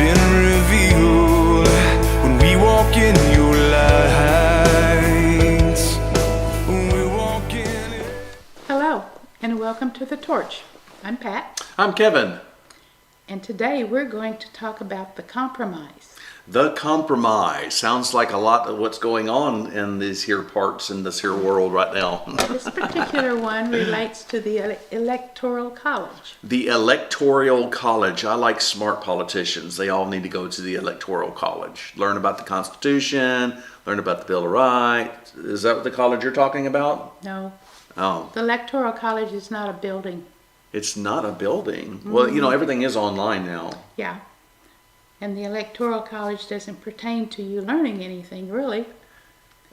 been revealed when we walk in your lights. When we walk in. Hello, and welcome to The Torch. I'm Pat. I'm Kevin. And today we're going to talk about the compromise. The compromise. Sounds like a lot of what's going on in these here parts in this here world right now. This particular one relates to the Electoral College. The Electoral College. I like smart politicians. They all need to go to the Electoral College. Learn about the Constitution, learn about the Bill of Rights. Is that what the college you're talking about? No. Oh. The Electoral College is not a building. It's not a building. Well, you know, everything is online now. Yeah. And the Electoral College doesn't pertain to you learning anything, really.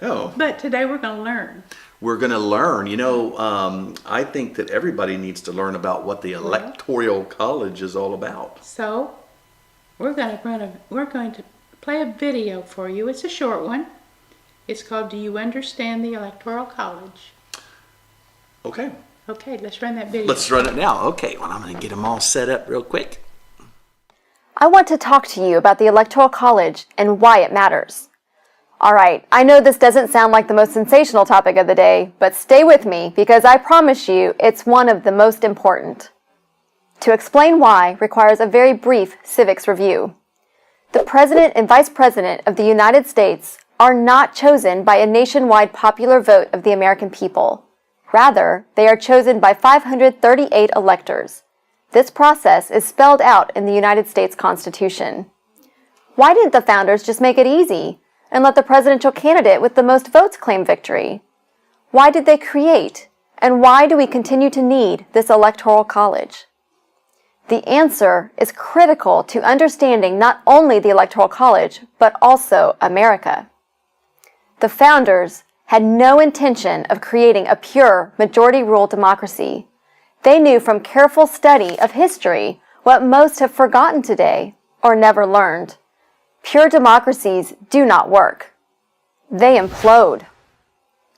Oh. But today we're going to learn. We're going to learn. You know, I think that everybody needs to learn about what the Electoral College is all about. So, we're going to play a video for you. It's a short one. It's called Do You Understand the Electoral College? Okay. Okay, let's run that video. Let's run it now. Okay, well, I'm going to get them all set up real quick. I want to talk to you about the Electoral College and why it matters. All right, I know this doesn't sound like the most sensational topic of the day, but stay with me because I promise you it's one of the most important. To explain why requires a very brief civics review. The President and Vice President of the United States are not chosen by a nationwide popular vote of the American people. Rather, they are chosen by 538 electors. This process is spelled out in the United States Constitution. Why didn't the founders just make it easy and let the presidential candidate with the most votes claim victory? Why did they create, and why do we continue to need this electoral college? The answer is critical to understanding not only the Electoral College, but also America. The founders had no intention of creating a pure majority-rule democracy. They knew from careful study of history what most have forgotten today or never learned. Pure democracies do not work. They implode.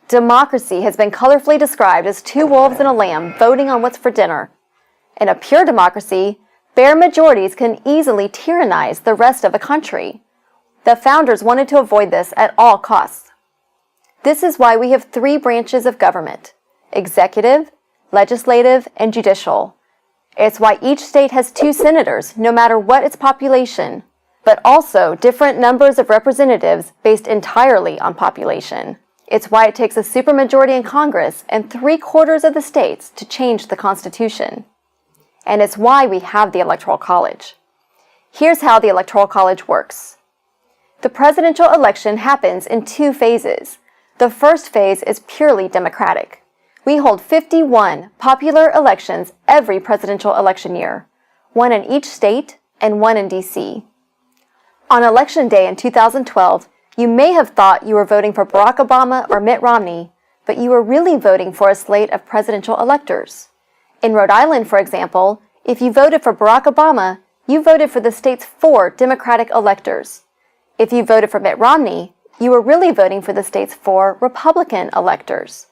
Democracy has been colorfully described as two wolves and a lamb voting on what's for dinner. In a pure democracy, bare majorities can easily tyrannize the rest of the country. The founders wanted to avoid this at all costs. This is why we have three branches of government: executive, legislative, and judicial. It's why each state has 2 senators, no matter what its population, but also different numbers of representatives based entirely on population. It's why it takes a supermajority in Congress and 3/4 of the states to change the Constitution. And it's why we have the Electoral College. Here's how the Electoral College works. The presidential election happens in 2 phases. The first phase is purely democratic. We hold 51 popular elections every presidential election year, 1 in each state and 1 in D.C. On Election Day in 2012, you may have thought you were voting for Barack Obama or Mitt Romney, but you were really voting for a slate of presidential electors. In Rhode Island, for example, if you voted for Barack Obama, you voted for the state's 4 Democratic electors. If you voted for Mitt Romney, you were really voting for the state's 4 Republican electors.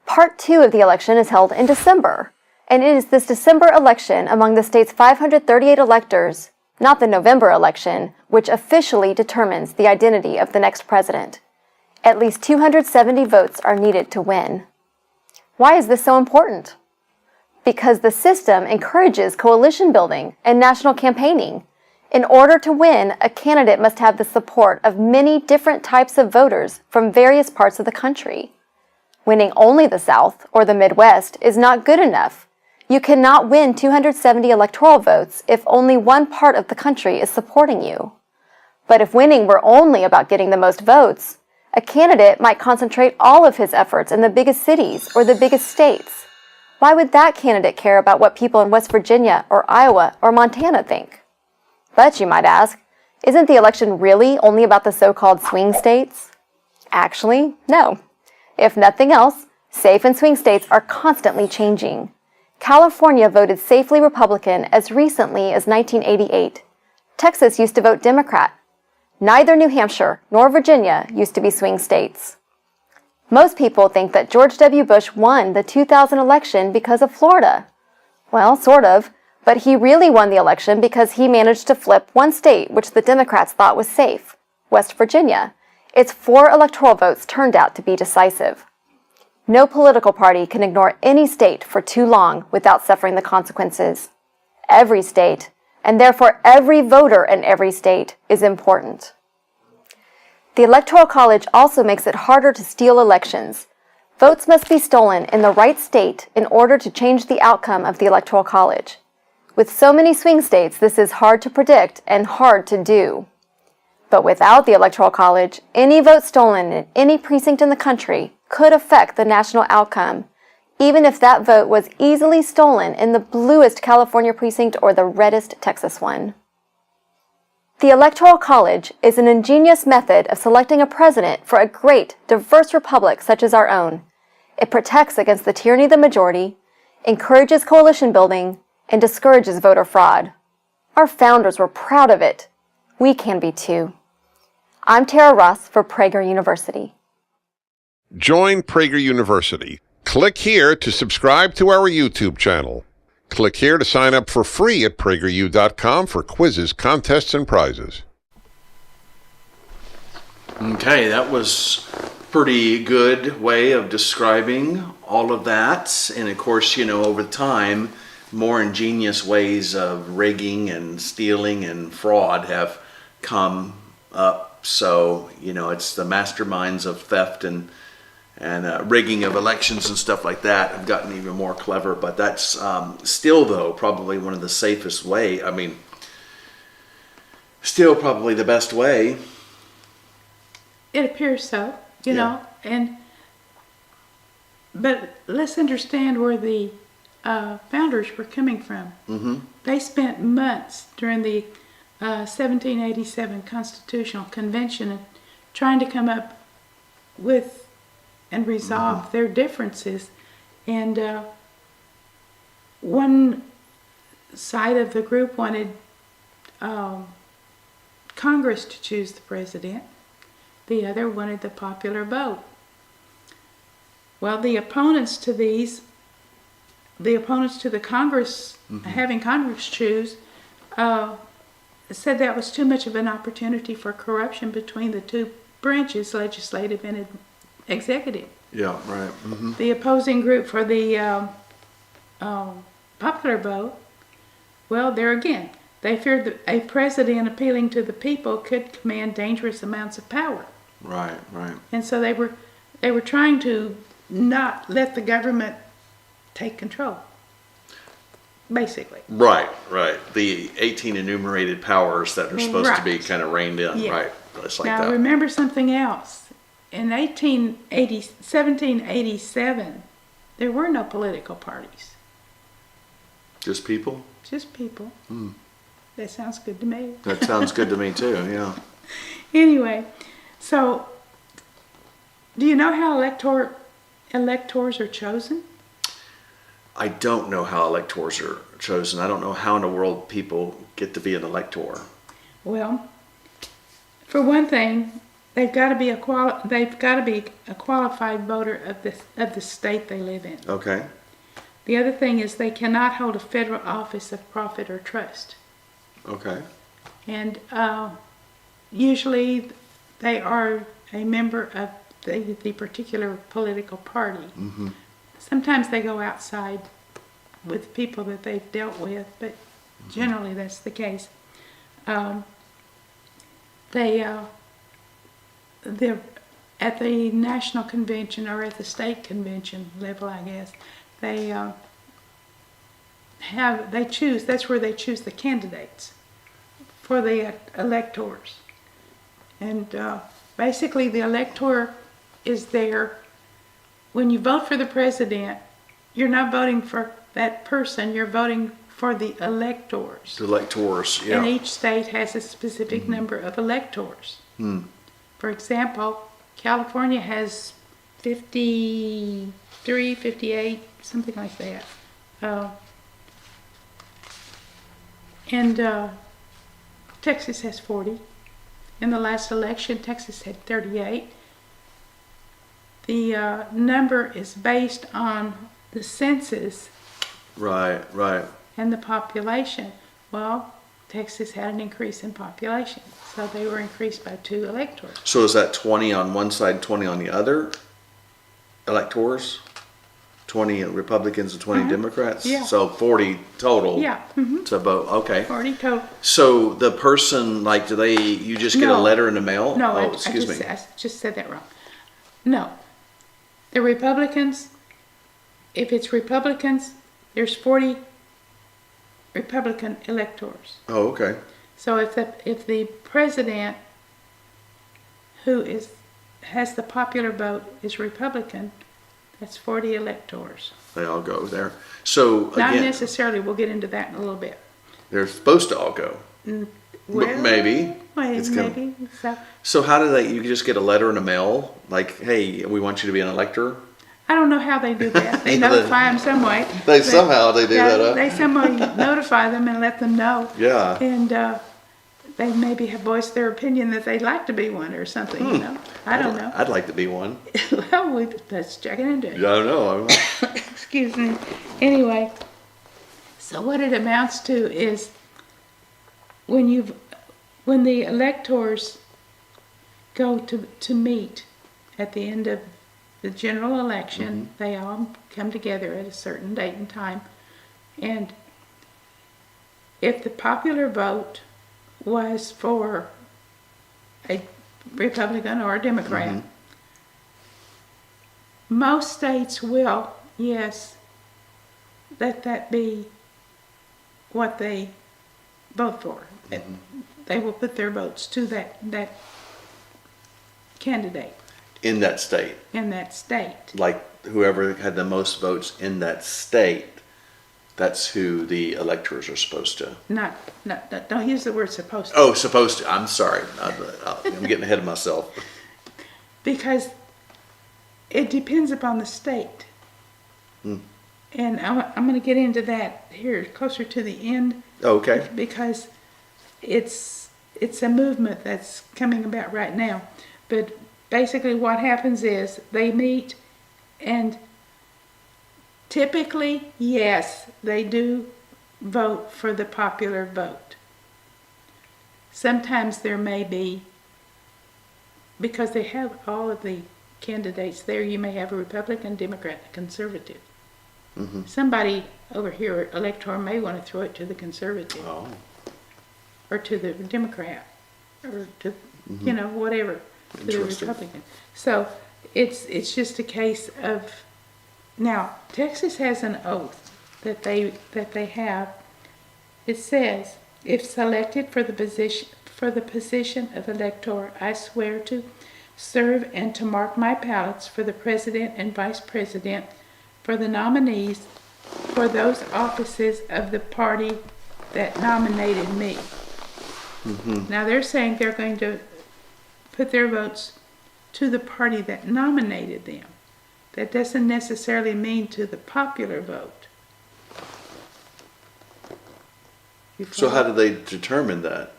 Part 2 of the election is held in December, and it is this December election among the state's 538 electors, not the November election, which officially determines the identity of the next president. At least 270 votes are needed to win. Why is this so important? Because the system encourages coalition building and national campaigning. In order to win, a candidate must have the support of many different types of voters from various parts of the country. Winning only the South or the Midwest is not good enough. You cannot win 270 electoral votes if only one part of the country is supporting you. But if winning were only about getting the most votes, a candidate might concentrate all of his efforts in the biggest cities or the biggest states. Why would that candidate care about what people in West Virginia or Iowa or Montana think? But you might ask, isn't the election really only about the so-called swing states? Actually, no. If nothing else, safe and swing states are constantly changing. California voted safely Republican as recently as 1988. Texas used to vote Democrat. Neither New Hampshire nor Virginia used to be swing states. Most people think that George W. Bush won the 2000 election because of Florida. Well, sort of. But he really won the election because he managed to flip one state which the Democrats thought was safe, West Virginia. Its 4 electoral votes turned out to be decisive. No political party can ignore any state for too long without suffering the consequences. Every state, and therefore every voter in every state, is important. The Electoral College also makes it harder to steal elections. Votes must be stolen in the right state in order to change the outcome of the Electoral College. With so many swing states, this is hard to predict and hard to do. But without the Electoral College, any vote stolen in any precinct in the country could affect the national outcome, even if that vote was easily stolen in the bluest California precinct or the reddest Texas one. The Electoral College is an ingenious method of selecting a president for a great, diverse republic such as our own. It protects against the tyranny of the majority, encourages coalition building, and discourages voter fraud. Our founders were proud of it. We can be too. I'm Tara Ross for Prager University. Join Prager University. Click here to subscribe to our YouTube channel. Click here to sign up for free at prageru.com for quizzes, contests, and prizes. Okay, that was pretty good way of describing all of that. And of course, you know, over time, more ingenious ways of rigging and stealing and fraud have come up. So, you know, it's the masterminds of theft and rigging of elections and stuff like that have gotten even more clever. But that's still, though, probably one of the safest way. I mean, still probably the best way. It appears so, you know, but let's understand where the founders were coming from. Mm-hmm. They spent months during the 1787 Constitutional Convention trying to come up with and resolve their differences. And one side of the group wanted Congress to choose the president. The other wanted the popular vote. Well, the opponents to the Congress, having Congress choose, said that was too much of an opportunity for corruption between the two branches, legislative and executive. Yeah, right. Mm-hmm. The opposing group for the popular vote, well, there again, they feared that a president appealing to the people could command dangerous amounts of power. Right, right. And so they were trying to not let the government take control, basically. Right, right. The 18 enumerated powers that are supposed to be kind of reined in, Yeah. right? It's like Now that. remember something else. In 1787, there were no political parties. Just people? Just people. That sounds good to me. That sounds good to me too, yeah. Anyway, so do you know how electors are chosen? I don't know how electors are chosen. I don't know how in the world people get to be an elector. Well, for one thing, they've got to be a qualified voter of the state they live in. Okay. The other thing is they cannot hold a federal office of profit or trust. Okay. And usually they are a member of the particular political party. Mm-hmm. Sometimes they go outside with people that they've dealt with, but generally that's the case. They're at the national convention or at the state convention level, I guess. They choose. That's where they choose the candidates for the electors, and basically the elector is there. When you vote for the president, you're not voting for that person. You're voting for the electors. The electors, yeah. And each state has a specific number of electors. For example, California has 53, 58, something like that. And Texas has 40. In the last election, Texas had 38. The number is based on the census. Right, right. and the population. Well, Texas had an increase in population, so they were increased by 2 electors. So is that 20 on one side, 20 on the other electors? 20 Republicans and 20 Democrats? Yeah. So 40 total Yeah, to vote. Okay. 40 total. So the person, like, you just get a No. letter in the mail? No, Oh, excuse me. I just said that wrong. No. The Republicans, if it's Republicans, there's 40 Republican electors. Oh, okay. So if the president who has the popular vote is Republican, that's 40 electors. They all go there. So Not again, necessarily, we'll get into that in a little bit. they're supposed to all go. Well, Maybe. Well, It's gonna- maybe. So, So how do you just get a letter in the mail? Like, hey, we want you to be an elector? I don't know how they do that. They Yeah, notify them some way. Somehow they do Yeah, that, huh? They somehow notify them and let them know. Yeah. And they maybe have voiced their opinion that they'd like to be one or something, you know. I don't know. I'd like to be one. Well, let's check it into it. Yeah, I don't know. Excuse me. Anyway, so what it amounts to is when the electors go to meet at the end of the general election, they all come together at a certain date and time, and if the popular vote was for a Republican or a Democrat, most states will, yes, let that be what they vote for. They will put their votes to that candidate In that state. in that state. Like whoever had the most votes in that state, that's who the electors are supposed to. Not, don't use the word supposed to. Oh, supposed to. I'm sorry. I'm getting ahead of myself. Because it depends upon the state. And I'm going to get into that here closer to the end. Okay. Because it's a movement that's coming about right now. But basically what happens is they meet, and typically, yes, they do vote for the popular vote. Sometimes there may be, because they have all of the candidates there, you may have a Republican, Democrat, and Conservative. Somebody over here, elector, may want to throw it to the Conservative. Oh. Or to the Democrat, or to, you know, whatever, to the Interesting. Republican. So it's just a case of, now, Texas has an oath that they have. It says, if selected for the position of elector, I swear to serve and to mark my ballots for the president and vice president, for the nominees for those offices of the party that nominated me. Now they're saying they're going to put their votes to the party that nominated them. That doesn't necessarily mean to the popular vote. So how do they determine that?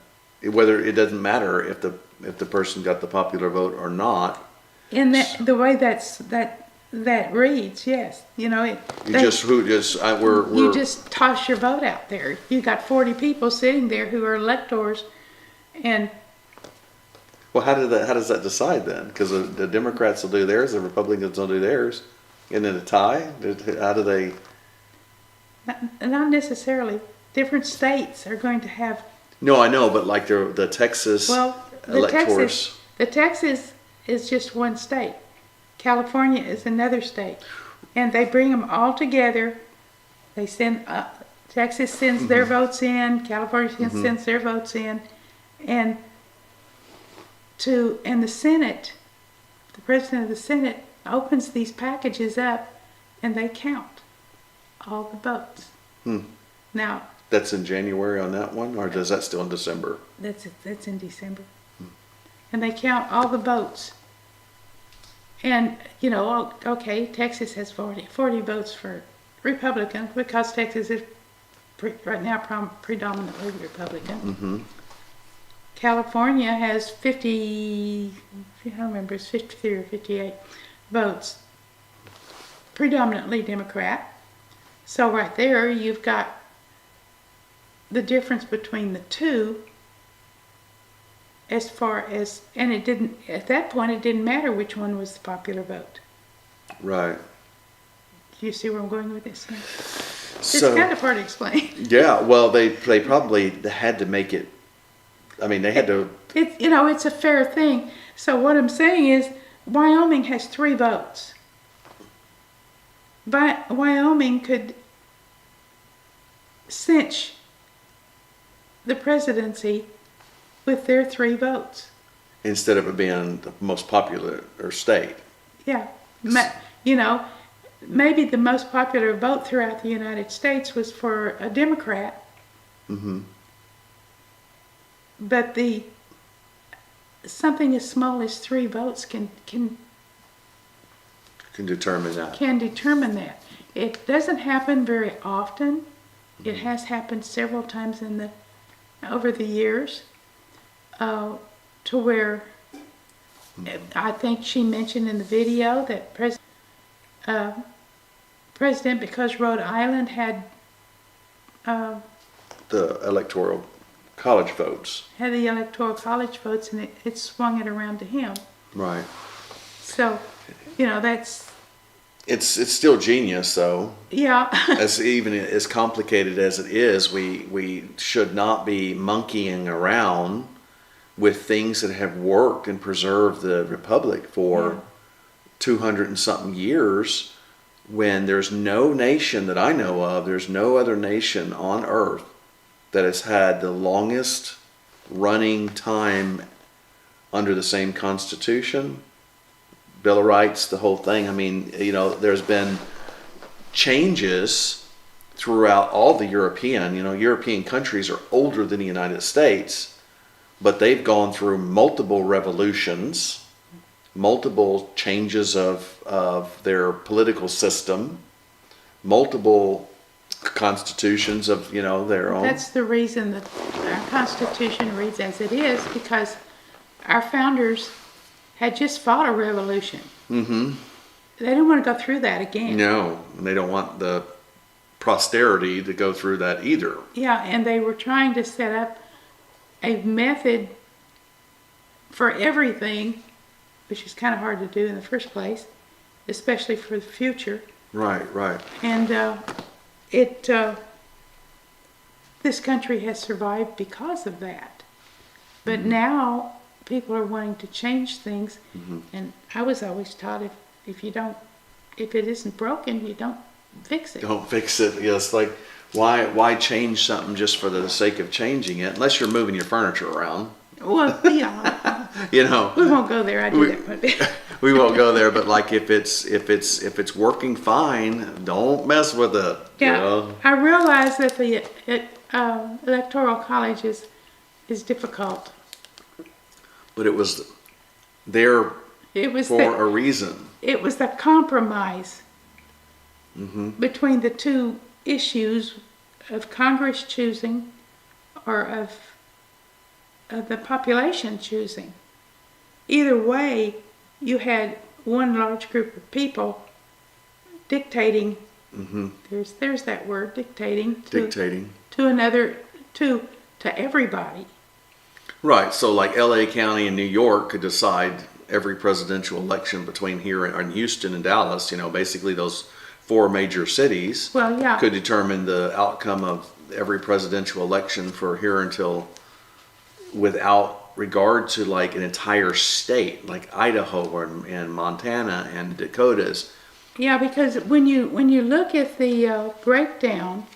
Whether it doesn't matter if the person got the popular vote or not. In the way that reads, yes, you know it. You we're You just toss your vote out there. You got 40 people sitting there who are electors, and well, how does that decide then? Because the Democrats will do theirs, the Republicans will do theirs, and then a tie. How do they? not necessarily. Different states are going to have. No, I know, but like the Texas electors. The Texas is just one state. California is another state, and they bring them all together. They send Texas sends their votes in. California sends their votes in, and the Senate, the president of the Senate opens these packages up, and they count all the votes. Now That's in January on that one, or is that still in December? that's in December, and they count all the votes. And, you know, okay, Texas has 40 votes for Republican, because Texas is right now predominantly Republican. California has 50, I don't remember, it's 53 or 58 votes, predominantly Democrat. So right there, you've got the difference between the two as far as, and it didn't, at that point, it didn't matter which one was the popular vote. Right. Do you see where I'm going with this? It's So, kind of hard to explain. yeah, well, they probably had to make it, I mean, they had to, It's a fair thing. So what I'm saying is, Wyoming has 3 votes. But Wyoming could cinch the presidency with their 3 votes. instead of it being the most popular or state. Yeah. Maybe the most popular vote throughout the United States was for a Democrat. Mm-hmm. But something as small as 3 votes can Determine that. determine that. It doesn't happen very often. It has happened several times over the years, to where I think she mentioned in the video that President, because Rhode Island had The Electoral College votes. the Electoral College votes, and it swung it around to him. Right. So, that's, It's still genius, though. yeah. As even as complicated as it is, we should not be monkeying around with things that have worked and preserved the republic for 200 and something years, when there's no nation that I know of, there's no other nation on earth that has had the longest running time under the same constitution, Bill of Rights, the whole thing. I mean, there's been changes throughout all the European countries are older than the United States, but they've gone through multiple revolutions, multiple changes of their political system, multiple constitutions of, their own. That's the reason that our Constitution reads as it is, because our founders had just fought a revolution. Mm-hmm. They didn't want to go through that again. No, and they don't want the posterity to go through that either. Yeah, and they were trying to set up a method for everything, which is kind of hard to do in the first place, especially for the future. Right. And this country has survived because of that. But now people are wanting to change things, and I was always taught if it isn't broken, you don't fix it. Don't fix it. Yes, like why change something just for the sake of changing it, unless you're moving your furniture around. Well, yeah, We won't go there. I do that quite a bit. We won't go there, but like if it's working fine, don't mess with it. Yeah, I realize that the Electoral College is difficult. But it was there It was for a reason. It was the compromise between the two issues of Congress choosing or of the population choosing. Either way, you had one large group of people dictating. There's that word, dictating. To another, to everybody. Right. So like L.A. County and New York could decide every presidential election between here and Houston and Dallas. Basically those 4 major cities. Well, yeah. Could determine the outcome of every presidential election for here until, without regard to like an entire state like Idaho and Montana and Dakotas. Yeah, because when you look at the breakdown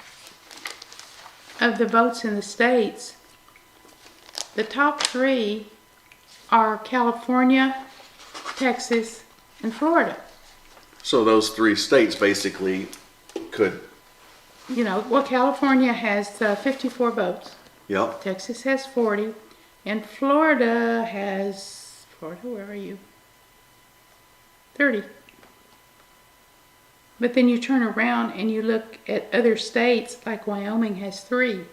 of the votes in the states, the top 3 are California, Texas, and Florida. So those 3 states basically could. California has 54 votes. Yep. Texas has 40, and Florida has, where are you? 30. But then you turn around and you look at other states, like Wyoming has 3.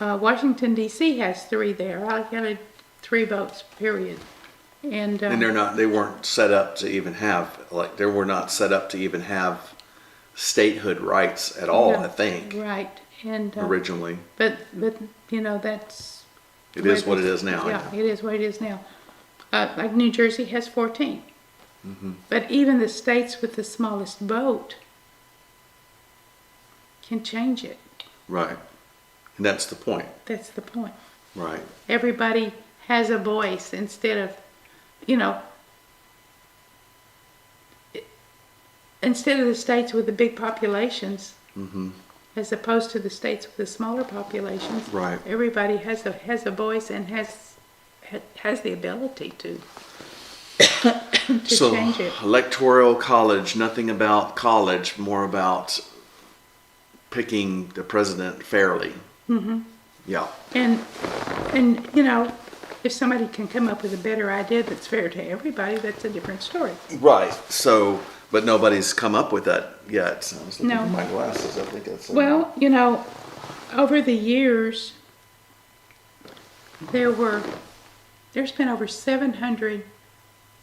Washington, D.C. has 3 there. I counted 3 votes, period. And they weren't set up to even have, statehood rights at all, I think. Right. And originally. but you know, that's It the way is what it is now. Yeah, it is what it is now. Like New Jersey has 14. But even the states with the smallest vote can change it. Right. And that's the point. That's the point. Right. Everybody has a voice instead of, you know, instead of the states with the big populations, as opposed to the states with the smaller populations. Right. Everybody has a voice and has the ability to So, change it. Electoral college, nothing about college, more about picking the president fairly. Yeah. And you know, if somebody can come up with a better idea that's fair to everybody, that's a different story. Right. So, but nobody's come up with that yet. I was looking No. at my glasses. I think that's. Well, you know, over the years, there's been over 700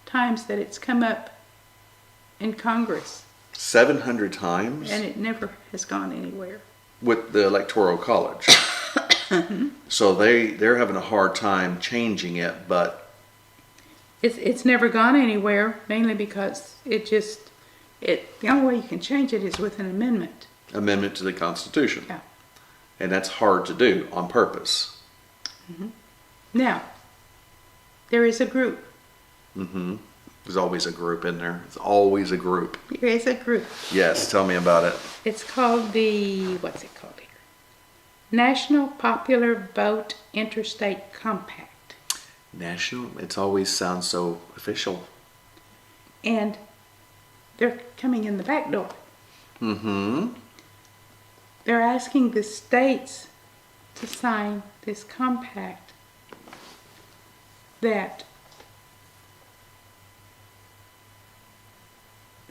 times that it's come up in Congress, 700 times and it never has gone anywhere. with the Electoral College. So they're having a hard time changing it, but It's never gone anywhere, mainly because the only way you can change it is with an amendment. amendment to the Constitution. Yeah. And that's hard to do on purpose. Now, there is a group. There's always a group in there. It's always a group. There is a group. Yes, tell me about it. It's called what's it called here? National Popular Vote Interstate Compact. National, it always sounds so official. And they're coming in the back door. They're asking the states to sign this compact that,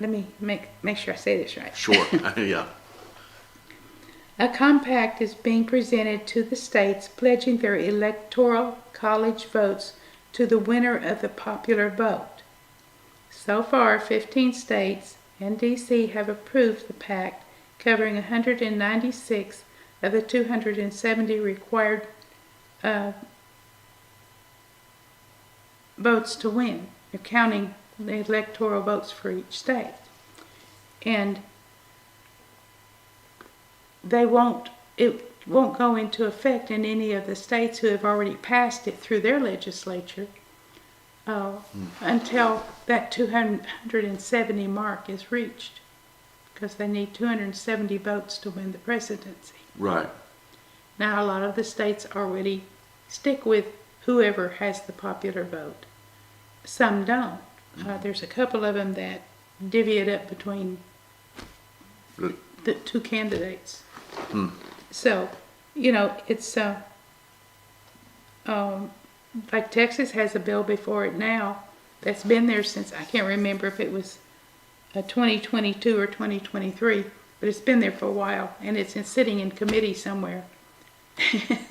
let me make sure I say this right. Sure, yeah. A compact is being presented to the states pledging their electoral college votes to the winner of the popular vote. So far, 15 states and D.C. have approved the pact, covering 196 of the 270 required votes to win. They're counting the electoral votes for each state. And it won't go into effect in any of the states who have already passed it through their legislature until that 270 mark is reached, because they need 270 votes to win the presidency. Right. Now, a lot of the states already stick with whoever has the popular vote. Some don't. There's a couple of them that divvy it up between the two candidates. So, you know, it's like Texas has a bill before it now that's been there since, I can't remember if it was 2022 or 2023, but it's been there for a while, and it's sitting in committee somewhere.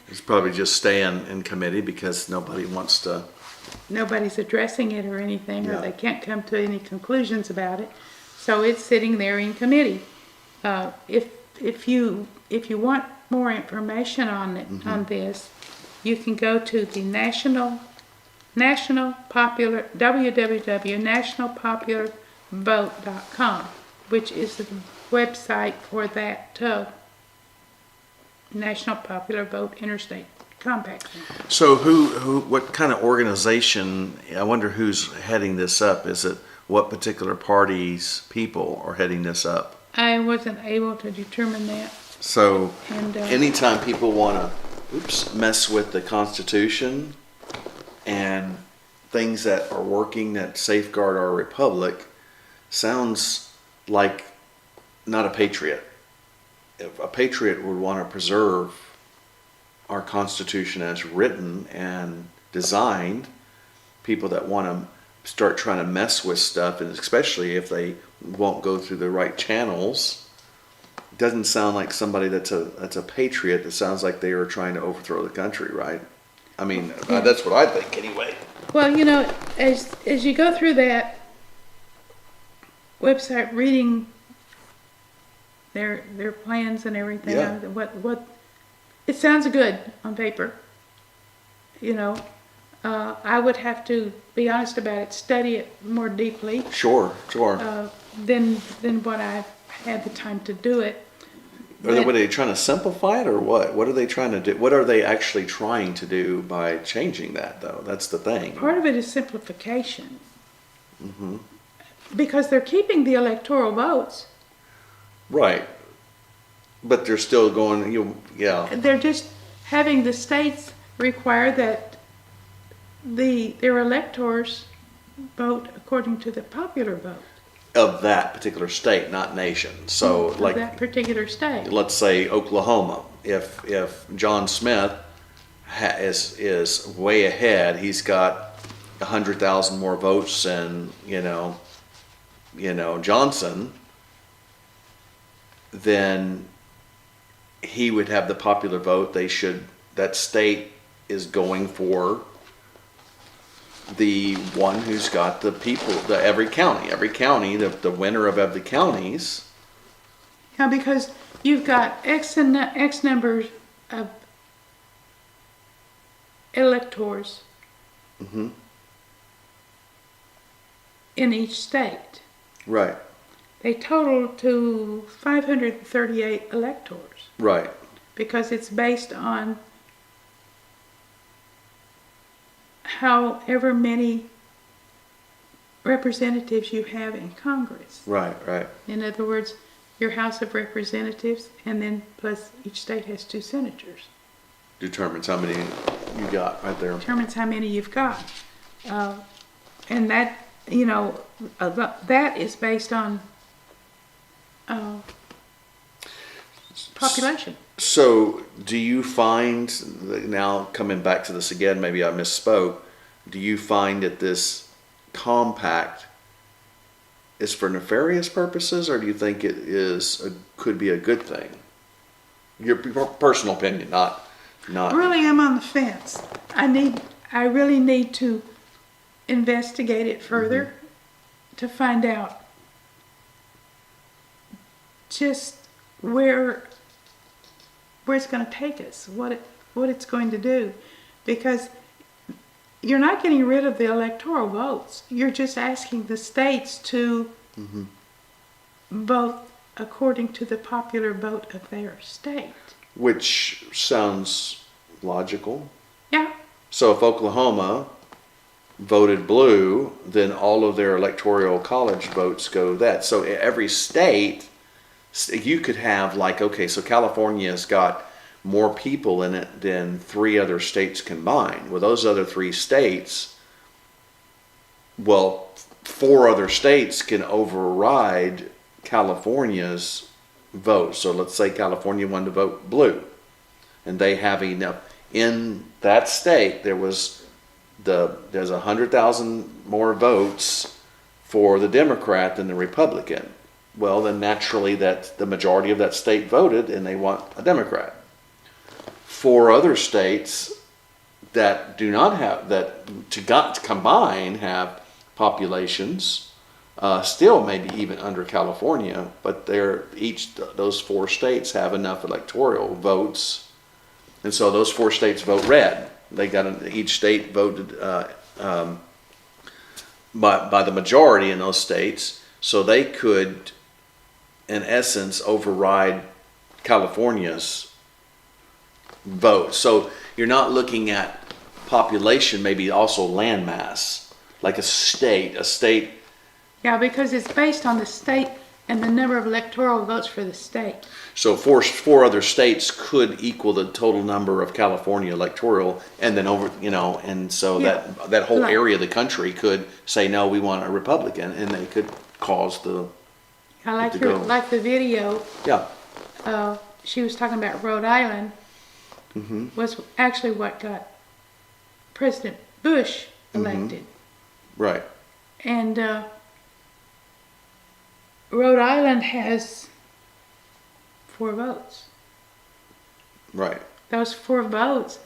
It's probably just staying in committee because nobody wants to. Nobody's addressing it or anything, Yeah. or they can't come to any conclusions about it. So it's sitting there in committee. If you want more information on it, on this, you can go to the national popular www.nationalpopularvote.com, which is the website for that National Popular Vote Interstate Compact. So what kind of organization, I wonder who's heading this up? Is it what particular parties, people are heading this up? I wasn't able to determine that. So And, anytime people want to mess with the Constitution and things that are working that safeguard our republic, sounds like not a patriot. If a patriot would want to preserve our Constitution as written and designed, people that want to start trying to mess with stuff, and especially if they won't go through the right channels, doesn't sound like somebody that's a patriot. It sounds like they are trying to overthrow the country, right? I mean, that's what I think anyway. well, you know, as you go through that website reading their plans and everything. Yeah. What it sounds good on paper, you know. I would have to be honest about it, study it more deeply Sure. than what I've had the time to do it. Were they trying to simplify it or what? What are they trying to do? What are they actually trying to do by changing that, though? That's the thing. Part of it is simplification. Because they're keeping the electoral votes. Right. But they're still going, yeah. They're just having the states require that their electors vote according to the popular vote Of that particular state, not nation. So, of like, that particular state. let's say Oklahoma. If John Smith is way ahead, he's got 100,000 more votes than Johnson, then he would have the popular vote. That state is going for the one who's got the people, every county, the winner of every counties. Yeah, because you've got X numbers of electors in each state. Right, They total to 538 electors right, because it's based on however many representatives you have in Congress. right. In other words, your House of Representatives, and then plus each state has 2 senators. Determines how many you got right there. Determines how many you've got. And that, that is based on population. So, do you find, now coming back to this again, maybe I misspoke, do you find that this compact is for nefarious purposes, or do you think it could be a good thing? Your personal opinion, not. Really, I'm on the fence. I really need to investigate it further to find out just where it's going to take us, what it's going to do, because you're not getting rid of the electoral votes. You're just asking the states to vote according to the popular vote of their state. Which sounds logical. Yeah. So if Oklahoma voted blue, then all of their electoral college votes go that. So every state, you could have so California's got more people in it than 3 other states combined. Well, those other 3 states, 4 other states can override California's vote. So let's say California wanted to vote blue, and they have enough in that state. There's 100,000 more votes for the Democrat than the Republican. Well, then naturally that the majority of that state voted, and they want a Democrat. 4 other states that do not have to combine have populations, still maybe even under California, but those 4 states have enough electoral votes, and so those 4 states vote red. They got each state voted by the majority in those states, so they could, in essence, override California's vote. So you're not looking at population, maybe also landmass, like a state. Yeah, because it's based on the state and the number of electoral votes for the state. So 4 other states could equal the total number of California electoral, and then and so that whole area of the country could say, no, we want a Republican, and they could cause the. I like the video. Yeah. She was talking about Rhode Island. Was actually what got President Bush elected. Right. And Rhode Island has 4 votes. Right. Those 4 votes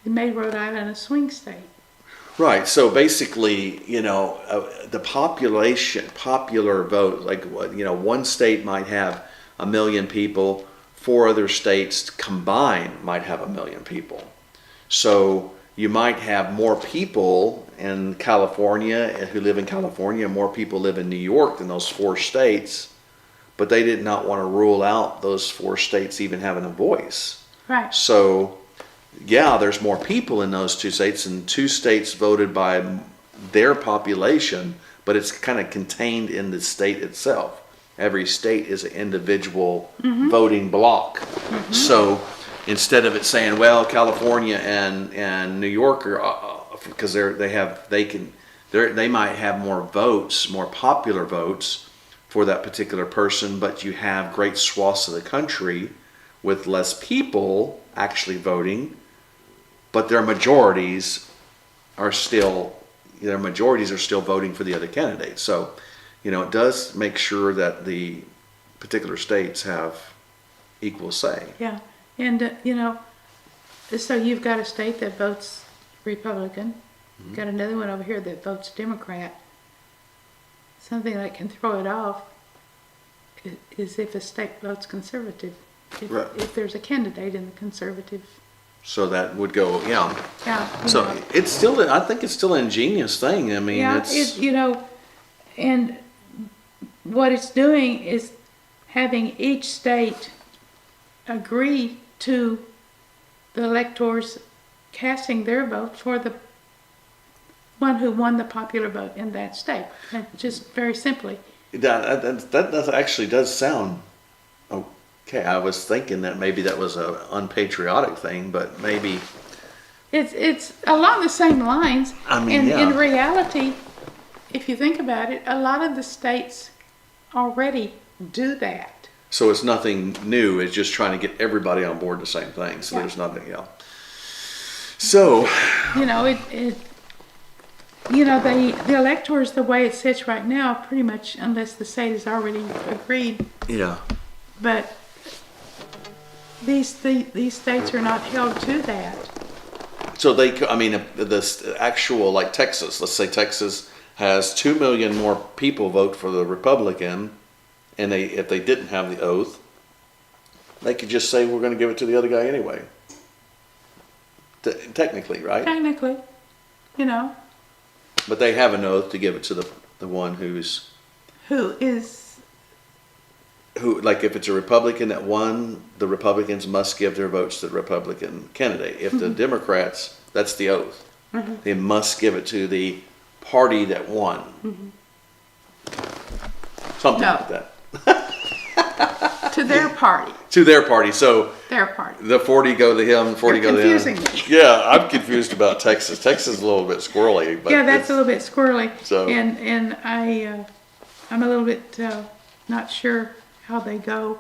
made Rhode Island a swing state. Right. So basically, the popular vote, one state might have 1 million people. 4 other states combined might have 1 million people. So you might have more people in California who live in California, more people live in New York than those 4 states, but they did not want to rule out those 4 states even having a voice. Right. So, yeah, there's more people in those 2 states, and 2 states voted by their population, but it's kind of contained in the state itself. Every state is an individual voting block. So instead of it saying, well, California and New York are, because they might have more votes, more popular votes for that particular person, but you have great swaths of the country with less people actually voting, but their majorities are still voting for the other candidates. So, it does make sure that the particular states have equal say. Yeah, and so you've got a state that votes Republican, you've got another one over here that votes Democrat. Something that can throw it off is if a state votes conservative, Right. if there's a candidate in the conservative. So that would go, yeah. Yeah. So it's still, I think it's still an ingenious thing. I mean, Yeah, it's, and what it's doing is having each state agree to the electors casting their vote for the one who won the popular vote in that state. And just very simply. that actually does sound okay. I was thinking that maybe that was a unpatriotic thing, but maybe It's along the same lines. I mean, and yeah. in reality, if you think about it, a lot of the states already do that. so it's nothing new. It's just trying to get everybody on board the same thing. So Yeah. there's nothing, So, The electors, the way it sits right now, pretty much, unless the state has already agreed, yeah. but these states are not held to that. So the actual, like Texas, let's say Texas has 2 million more people vote for the Republican, and if they didn't have the oath, they could just say, we're going to give it to the other guy anyway. Technically, right? Technically, But they have an oath to give it to the one who, like if it's a Republican that won, the Republicans must give their votes to the Republican candidate. If the Democrats, that's the oath. They must give it to the party that won. Something No. like that. to their party, To their party. So their party. the 40 go to him, 40 You're go to him. confusing me. Yeah, I'm confused about Texas. Texas is a little bit squirrely. But Yeah, that's a little bit squirrely. So- And I'm a little bit not sure how they go.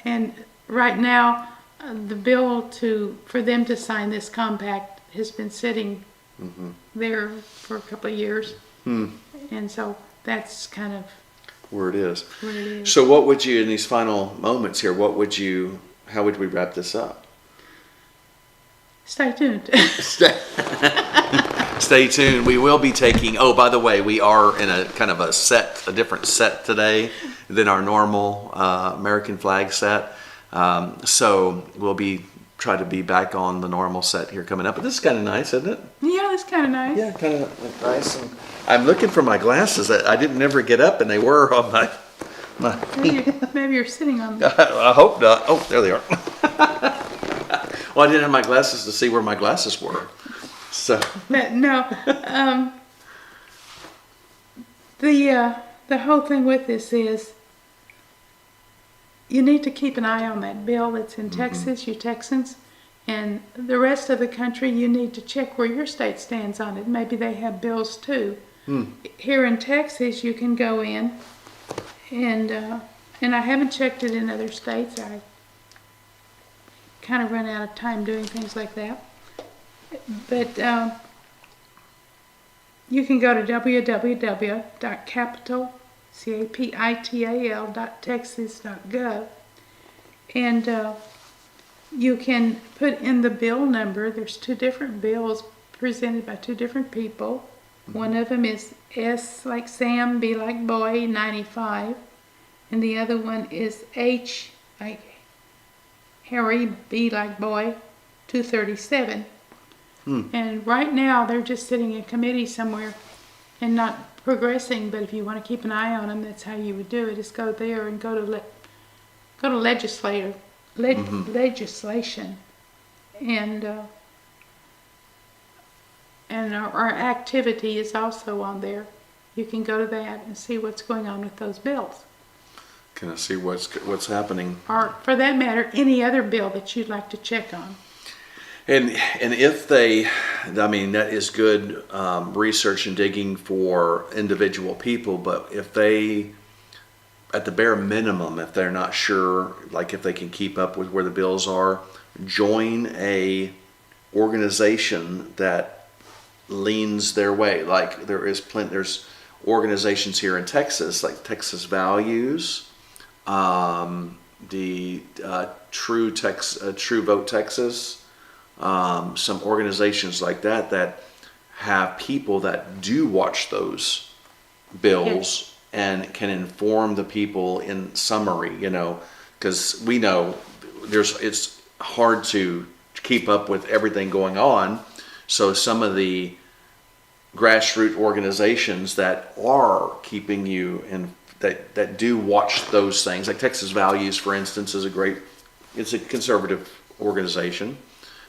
And right now, the bill for them to sign this compact has been sitting there for a couple of years. And so that's kind of where it is. what it is. So what would you, in these final moments here, how would we wrap this up? Stay tuned. Stay tuned. We will be taking, oh, by the way, we are in a kind of a different set today than our normal American flag set. So we'll try to be back on the normal set here coming up. But this is kind of nice, isn't it? Yeah, that's kind of nice. Yeah, kind of nice. And I'm looking for my glasses. I didn't never get up, and they were on my Maybe you're sitting on them. I hope not. Oh, there they are. Well, I didn't have my glasses to see where my glasses were. So But no, the whole thing with this is you need to keep an eye on that bill that's in Texas, you Texans, and the rest of the country. You need to check where your state stands on it. Maybe they have bills too. Here in Texas, you can go in, and I haven't checked it in other states. I kind of run out of time doing things like that. But you can go to www.capital.texas.gov, and you can put in the bill number. There's 2 different bills presented by 2 different people. One of them is S like Sam, B like boy, 95, and the other one is H like Harry, B like boy, 237. And right now they're just sitting in committee somewhere and not progressing. But if you want to keep an eye on them, that's how you would do it: is go there and go to legislation, and our activity is also on there. You can go to that and see what's going on with those bills. Can I see what's happening? Or, for that matter, any other bill that you'd like to check on. And if they, I mean, that is good research and digging for individual people, but if they, at the bare minimum, if they're not sure, like if they can keep up with where the bills are, join a organization that leans their way. Like there's organizations here in Texas, like Texas Values, the True Vote Texas, some organizations like that have people that do watch those bills and can inform the people in summary, because we know it's hard to keep up with everything going on. So some of the grassroots organizations that are keeping you in, that do watch those things, like Texas Values, for instance, it's a conservative organization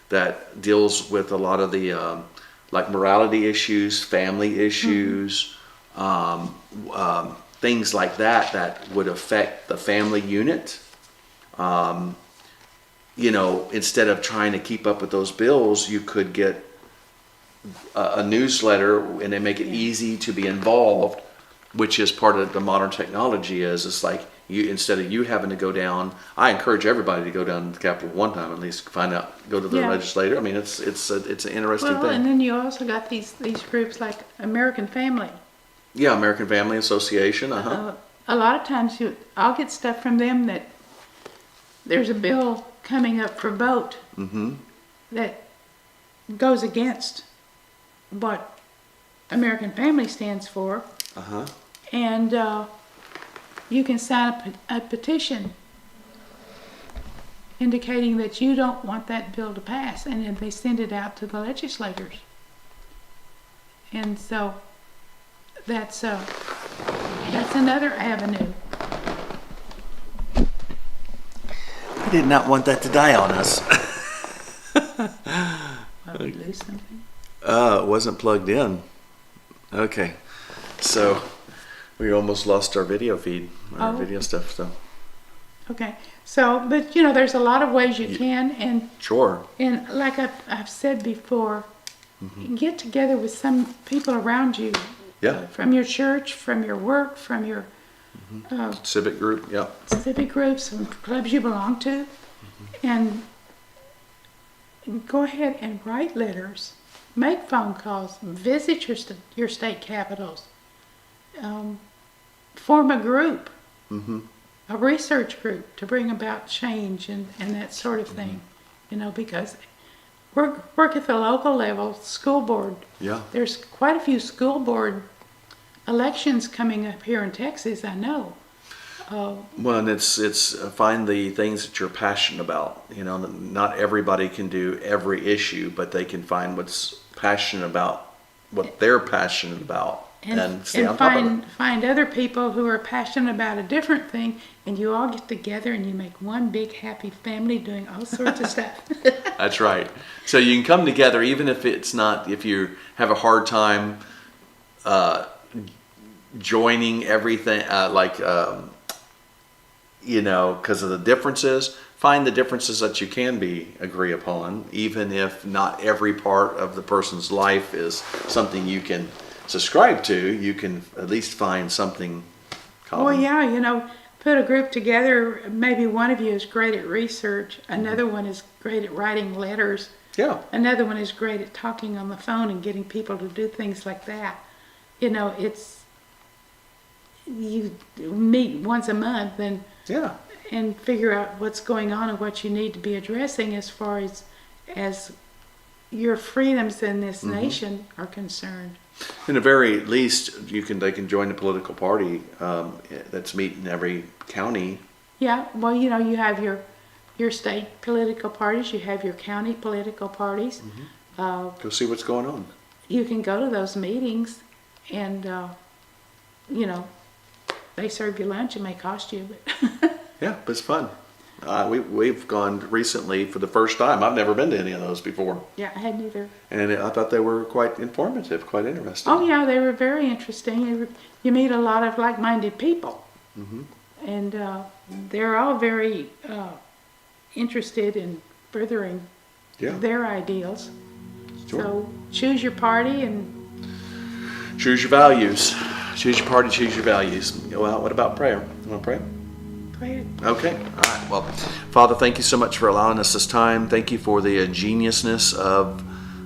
that deals with a lot of the like morality issues, family issues, things like that would affect the family unit. Instead of trying to keep up with those bills, you could get a newsletter, and they make it easy to be involved, which is part of the modern technology. It's like instead of you having to go down, I encourage everybody to go down to the Capitol one time, at least go to the legislator. I mean, it's an interesting thing. And then you also got these groups like American Family. Yeah, American Family Association. A lot of times I'll get stuff from them that there's a bill coming up for vote that goes against what American Family stands for. And you can sign a petition indicating that you don't want that bill to pass, and then they send it out to the legislators. And so that's another avenue. I did not want that to die on us. Why would we lose something? It wasn't plugged in. Okay, so we almost lost our video feed, our video stuff. So okay, so but there's a lot of ways you can, and sure. And like I've said before, get together with some people around you. Yeah. From your church, from your work, from your Civic group. Yeah. civic groups, some clubs you belong to, and go ahead and write letters, make phone calls, visit your state capitals, form a group, a research group to bring about change and that sort of thing, because work at the local level, school board. Yeah. There's quite a few school board elections coming up here in Texas, I know. Well, and it's find the things that you're passionate about. Not everybody can do every issue, but they can find what's passionate about, what they're passionate about, and stay on top of it. Find other people who are passionate about a different thing, and you all get together and you make one big happy family doing all sorts of stuff. That's right. So you can come together, even if if you have a hard time joining everything, because of the differences. Find the differences that you can agree upon, even if not every part of the person's life is something you can subscribe to. You can at least find something common. Well, yeah, put a group together. Maybe one of you is great at research. Another one is great at writing letters. Yeah. Another one is great at talking on the phone and getting people to do things like that. You meet once a month and figure out what's going on and what you need to be addressing as far as your freedoms in this nation are concerned. In the very least, they can join the political party that's meeting every county. Yeah, well, you know, you have your state political parties, you have your county political parties. Go see what's going on. You can go to those meetings and, you know, they serve you lunch. It may cost you, but Yeah, but it's fun. We've gone recently for the first time. I've never been to any of those before. yeah, I hadn't either. And I thought they were quite informative, quite interesting. Oh yeah, they were very interesting. You meet a lot of like-minded people, and they're all very interested in furthering Yeah. their ideals. Sure. So choose your party and Choose your values. Choose your party, choose your values. Well, what about prayer? You want to pray? pray. Okay. All right. Well, Father, thank you so much for allowing us this time. Thank you for the geniusness of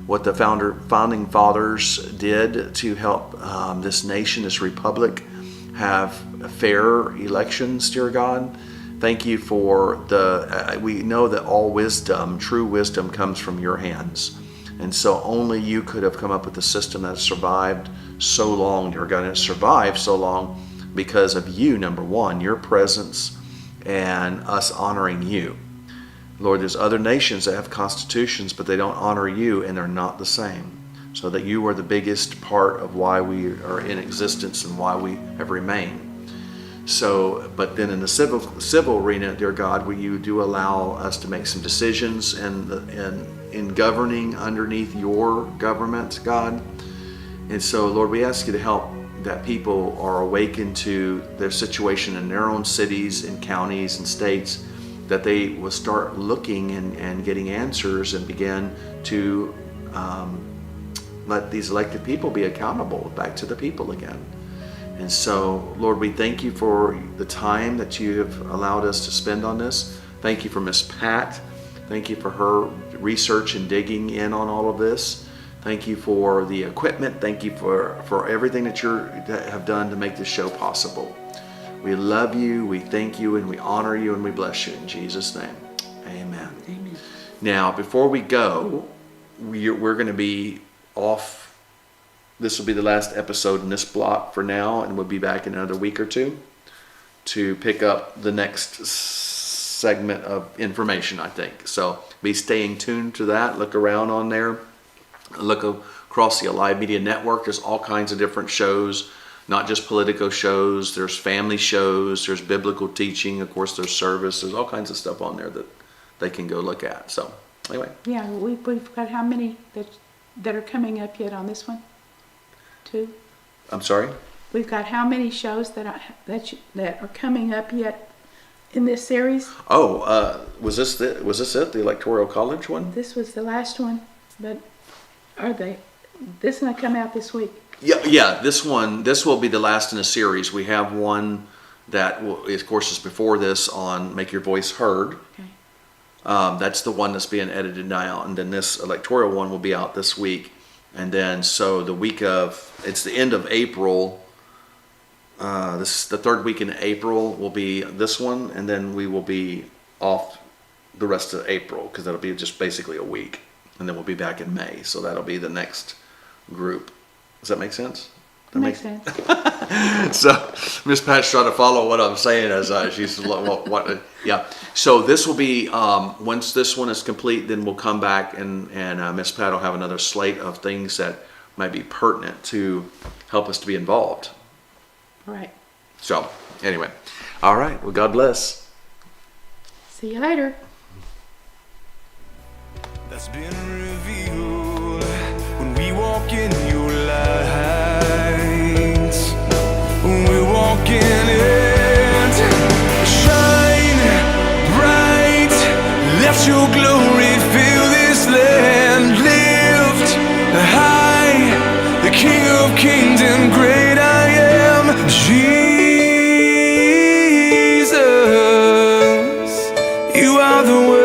what the founding fathers did to help this nation, this republic, have fair elections, dear God. Thank you for we know that all wisdom, true wisdom, comes from your hands. And so only you could have come up with a system that has survived so long, dear God. And it survived so long because of you, number one, your presence and us honoring you. Lord, there's other nations that have constitutions, but they don't honor you, and they're not the same. So that you are the biggest part of why we are in existence and why we have remained. So, but then in the civil arena, dear God, where you do allow us to make some decisions and in governing underneath your government, God. And so, Lord, we ask you to help that people are awakened to their situation in their own cities and counties and states, that they will start looking and getting answers and begin to let these elected people be accountable back to the people again. And so, Lord, we thank you for the time that you have allowed us to spend on this. Thank you for Miss Pat. Thank you for her research and digging in on all of this. Thank you for the equipment. Thank you for everything that you have done to make this show possible. We love you, we thank you, and we honor you, and we bless you in Jesus' name. Amen. Amen. Now, before we go, we're going to be off. This will be the last episode in this block for now, and we'll be back in another week or two to pick up the next segment of information, I think. So be staying tuned to that. Look around on there. Look across the Alive Media Network. There's all kinds of different shows, not just Politico shows. There's family shows. There's biblical teaching. Of course, there's service. There's all kinds of stuff on there that they can go look at. So anyway. Yeah, we've got how many that are coming up yet on this one? 2. I'm sorry? We've got how many shows that are coming up yet in this series? Oh, was this it? The Electoral College one? This was the last one, but this one will come out this week. Yeah. This will be the last in a series. We have one that of course is before this on Make Your Voice Heard. Okay. That's the one that's being edited now, and then this electoral one will be out this week. And then, so it's the end of April. This the third week in April will be this one, and then we will be off the rest of April because that'll be just basically a week, and then we'll be back in May. So that'll be the next group. Does that make sense? Makes sense. So Miss Pat's trying to follow what I'm saying as she's what yeah. So this will be once this one is complete, then we'll come back and Miss Pat will have another slate of things that might be pertinent to help us to be involved. Right. So anyway, all right. Well, God bless. See you later. That's been revealed when we walk in your light. We're walking it. Shine bright. Let your glory fill this land. Lift high. The King of Kings and great I am. Jesus. You are the word.